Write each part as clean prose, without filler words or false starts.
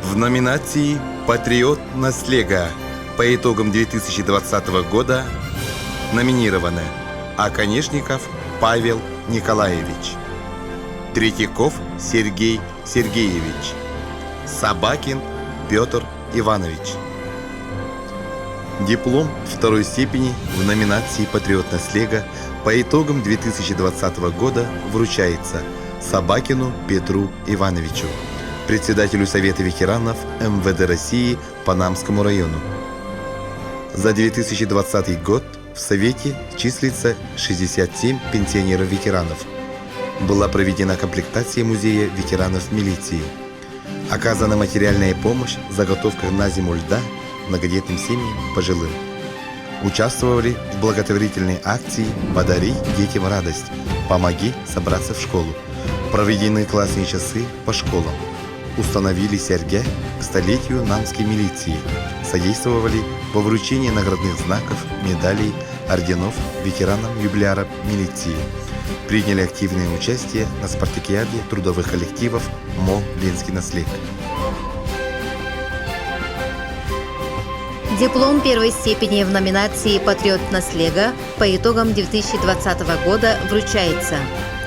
В номинации «Патриот Наслега» по итогам 2020 года номинированы Оконешников Павел Николаевич, Третьяков Сергей Сергеевич, Собакин Петр Иванович. Диплом второй степени в номинации «Патриот Наслега» по итогам 2020 года вручается Собакину Петру Ивановичу, председателю Совета ветеранов МВД России по Намскому району. За 2020 год в Совете числится 67 пенсионеров-ветеранов. Была проведена комплектация музея ветеранов милиции. Оказана материальная помощь в заготовках на зиму льда многодетным семьям пожилым. Участвовали в благотворительной акции «Подари детям радость, помоги собраться в школу». Проведены классные часы по школам. Установили серьги к столетию Намской милиции. Содействовали во вручении наградных знаков, медалей, орденов ветеранам юбиляров милиции. Приняли активное участие на спартакиаде трудовых коллективов МО «Ленский наслег». Диплом первой степени в номинации «Патриот Наслега» по итогам 2020 года вручается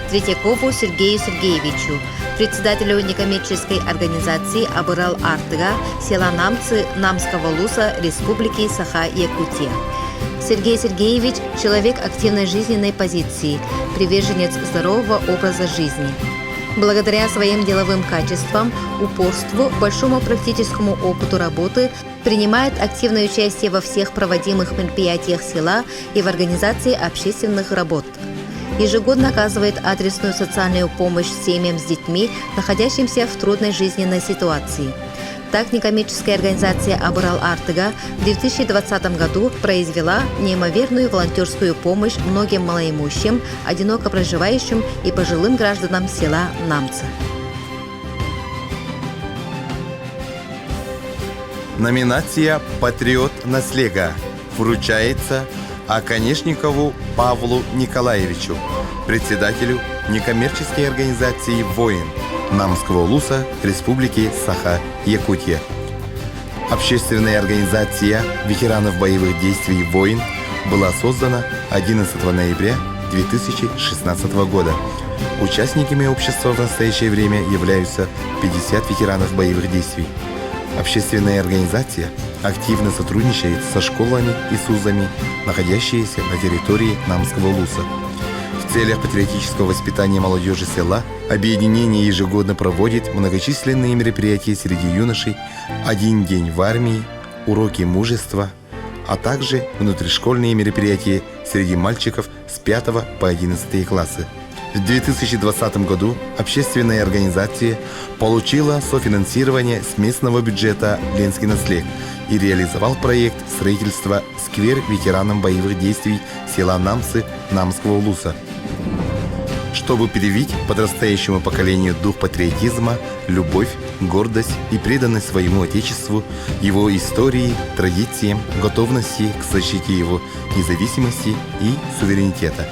Третьякову Сергею Сергеевичу, председателю некоммерческой организации «Абырал Артыга», села Намцы Намского Улуса Республики Саха-Якутия. Сергей Сергеевич – человек активной жизненной позиции, приверженец здорового образа жизни. Благодаря своим деловым качествам, упорству, большому практическому опыту работы принимает активное участие во всех проводимых мероприятиях села и в организации общественных работ. Ежегодно оказывает адресную социальную помощь семьям с детьми, находящимся в трудной жизненной ситуации. Так, некоммерческая организация «Абырал Артыга» в 2020 году произвела неимоверную волонтерскую помощь многим малоимущим, одиноко проживающим и пожилым гражданам села Намцы. Номинация «Патриот Наслега» вручается Оконешникову Павлу Николаевичу, председателю некоммерческой организации «Воин» Намского Улуса Республики Саха-Якутия. Общественная организация ветеранов боевых действий «Воин» была создана 11 ноября 2016 года. Участниками общества в настоящее время являются 50 ветеранов боевых действий. Общественная организация активно сотрудничает со школами и СУЗами, находящимися на территории Намского Улуса. В целях патриотического воспитания молодежи села объединение ежегодно проводит многочисленные мероприятия среди юношей, один день в армии, уроки мужества, а также внутришкольные мероприятия среди мальчиков с 5 по 11 классы. В 2020 году общественная организация получила софинансирование с местного бюджета «Ленский наслег» и реализовал проект строительства сквер ветеранам боевых действий села Намцы Намского Улуса. Чтобы привить подрастающему поколению дух патриотизма, любовь, гордость и преданность своему Отечеству, его истории, традициям, готовности к защите его независимости и суверенитета.